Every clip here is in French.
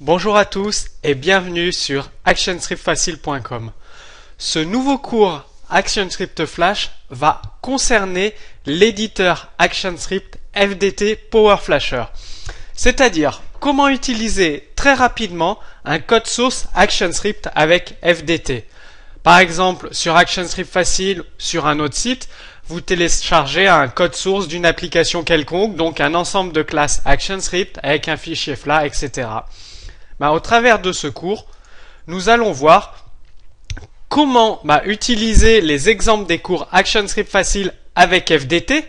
Bonjour à tous et bienvenue sur actionscriptfacile.com. Ce nouveau cours ActionScript Flash va concerner l'éditeur ActionScript FDT PowerFlasher, c'est-à-dire comment utiliser très rapidement un code source ActionScript avec FDT. Par exemple, sur ActionScript Facile, sur un autre site, vous téléchargez un code source d'une application quelconque, donc un ensemble de classes ActionScript avec un fichier FLA, etc. Au travers de ce cours, nous allons voir comment utiliser les exemples des cours ActionScript Facile avec FDT,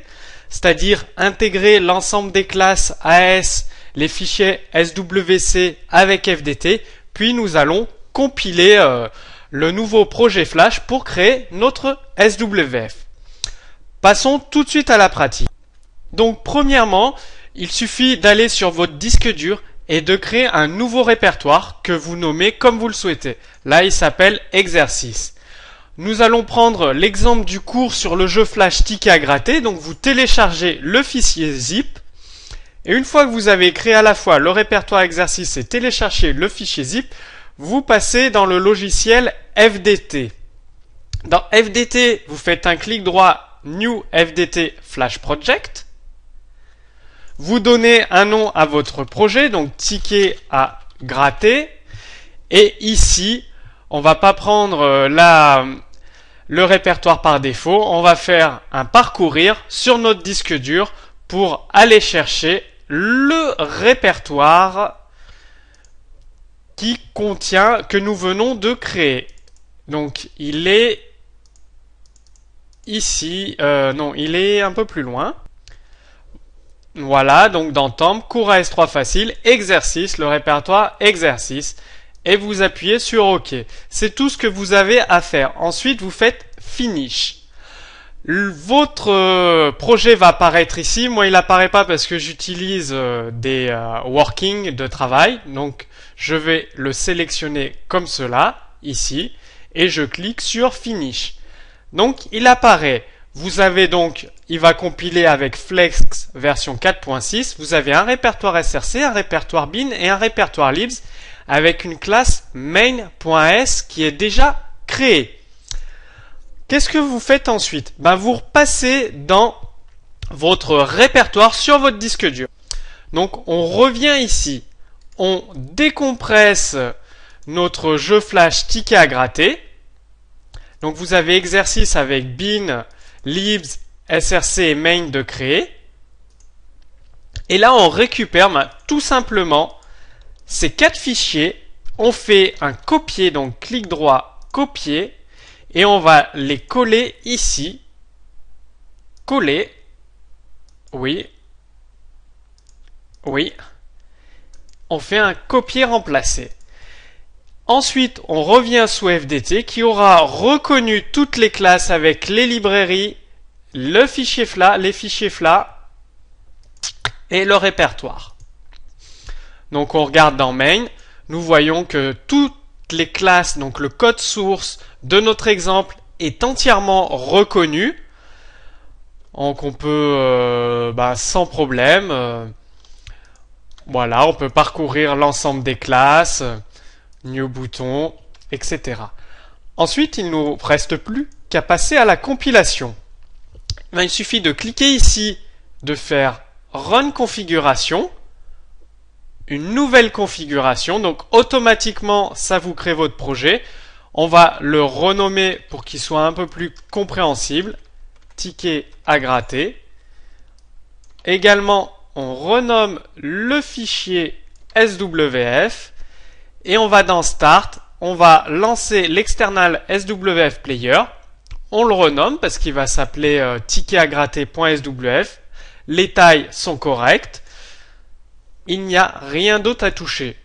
c'est-à-dire intégrer l'ensemble des classes AS, les fichiers SWC avec FDT, puis nous allons compiler le nouveau projet Flash pour créer notre SWF. Passons tout de suite à la pratique. Donc premièrement, il suffit d'aller sur votre disque dur et de créer un nouveau répertoire que vous nommez comme vous le souhaitez. Là, il s'appelle exercice. Nous allons prendre l'exemple du cours sur le jeu Flash Ticket à gratter. Donc vous téléchargez le fichier zip. Et une fois que vous avez créé à la fois le répertoire exercice et téléchargé le fichier zip, vous passez dans le logiciel FDT. Dans FDT, vous faites un clic droit New FDT Flash Project. Vous donnez un nom à votre projet, donc ticket à gratter. Et ici, on va pas prendre le répertoire par défaut. On va faire un parcourir sur notre disque dur pour aller chercher le répertoire que nous venons de créer. Donc, il est ici. Non, il est un peu plus loin. Voilà, donc dans Temp, cours AS3 facile, exercice, le répertoire exercice, et vous appuyez sur OK. C'est tout ce que vous avez à faire. Ensuite, vous faites Finish. Votre projet va apparaître ici. Moi, il apparaît pas parce que j'utilise des working de travail. Donc, je vais le sélectionner comme cela, ici, et je clique sur Finish. Donc, il apparaît. Vous avez donc, il va compiler avec Flex version 4.6. Vous avez un répertoire SRC, un répertoire bin et un répertoire libs avec une classe main.s qui est déjà créée. Qu'est-ce que vous faites ensuite? Vous repassez dans votre répertoire sur votre disque dur. Donc, on revient ici. On décompresse notre jeu Flash Ticket à gratter. Donc, vous avez exercice avec bin, libs, src et main de créer. Et là, on récupère tout simplement ces 4 fichiers. On fait un copier, donc clic droit, copier, et on va les coller ici. Coller. Oui. Oui. On fait un copier-remplacer. Ensuite, on revient sous FDT qui aura reconnu toutes les classes avec les librairies, le fichier FLA, les fichiers FLA et le répertoire. Donc, on regarde dans Main. Nous voyons que toutes les classes, donc le code source de notre exemple est entièrement reconnu. Donc, on peut, sans problème, voilà, on peut parcourir l'ensemble des classes. New bouton, etc. Ensuite, il ne nous reste plus qu'à passer à la compilation. Il suffit de cliquer ici, de faire Run configuration, une nouvelle configuration. Donc, automatiquement, ça vous crée votre projet. On va le renommer pour qu'il soit un peu plus compréhensible. Ticket à gratter. Également, on renomme le fichier SWF. Et on va dans Start, on va lancer l'external SWF Player. On le renomme parce qu'il va s'appeler ticketagratter.swf. Les tailles sont correctes. Il n'y a rien d'autre à toucher.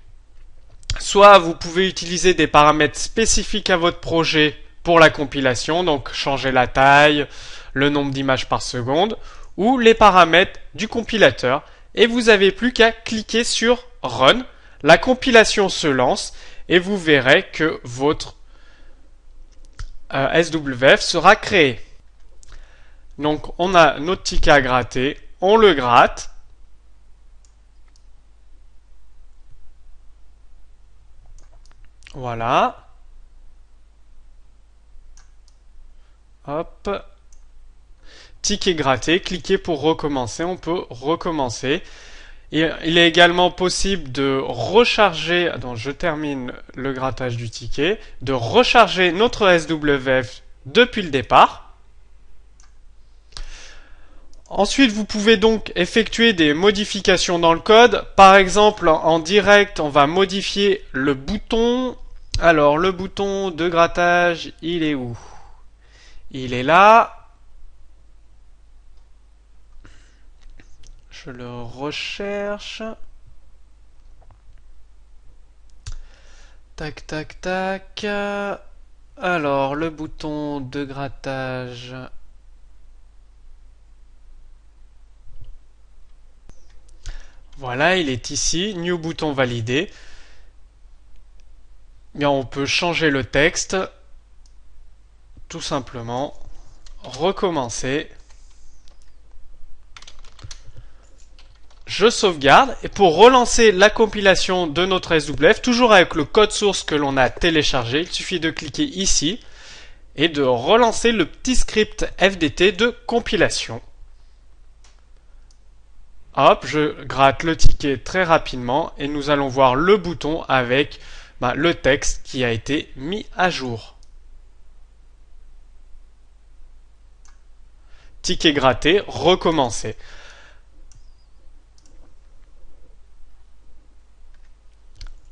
Soit vous pouvez utiliser des paramètres spécifiques à votre projet pour la compilation, donc changer la taille, le nombre d'images par seconde, ou les paramètres du compilateur. Et vous n'avez plus qu'à cliquer sur Run. La compilation se lance et vous verrez que votre SWF sera créé. Donc, on a notre ticket à gratter, on le gratte. Voilà. Hop. Ticket gratté, cliquez pour recommencer, on peut recommencer. Et il est également possible de recharger, donc je termine le grattage du ticket, de recharger notre SWF depuis le départ. Ensuite, vous pouvez donc effectuer des modifications dans le code. Par exemple, en direct, on va modifier le bouton. Alors, le bouton de grattage, il est où? Il est là. Je le recherche. Tac, tac, tac. Alors, le bouton de grattage. Voilà, il est ici. New bouton validé. Bien, on peut changer le texte. Tout simplement. Recommencer. Je sauvegarde et pour relancer la compilation de notre SWF, toujours avec le code source que l'on a téléchargé, il suffit de cliquer ici et de relancer le petit script FDT de compilation. Hop, je gratte le ticket très rapidement et nous allons voir le bouton avec le texte qui a été mis à jour. Ticket gratté, recommencer.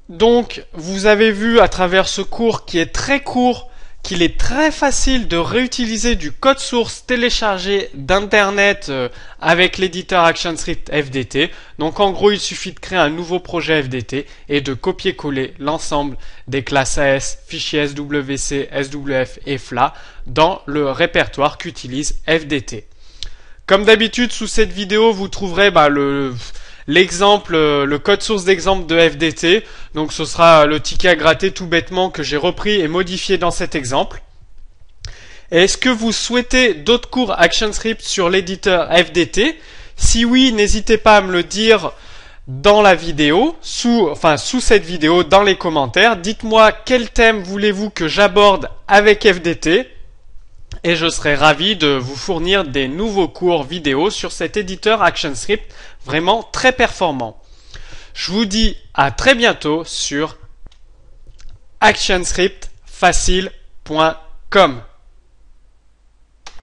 Donc, vous avez vu à travers ce cours qui est très court, qu'il est très facile de réutiliser du code source téléchargé d'internet avec l'éditeur ActionScript FDT. Donc en gros, il suffit de créer un nouveau projet FDT et de copier-coller l'ensemble des classes AS, fichiers SWC, SWF et FLA dans le répertoire qu'utilise FDT. Comme d'habitude, sous cette vidéo, vous trouverez l'exemple, le code source d'exemple de FDT. Donc ce sera le ticket à gratter tout bêtement que j'ai repris et modifié dans cet exemple. Et est-ce que vous souhaitez d'autres cours ActionScript sur l'éditeur FDT? Si oui, n'hésitez pas à me le dire dans la vidéo, sous cette vidéo, dans les commentaires. Dites-moi quel thème voulez-vous que j'aborde avec FDT. Et je serai ravi de vous fournir des nouveaux cours vidéo sur cet éditeur ActionScript vraiment très performant. Je vous dis à très bientôt sur actionscriptfacile.com.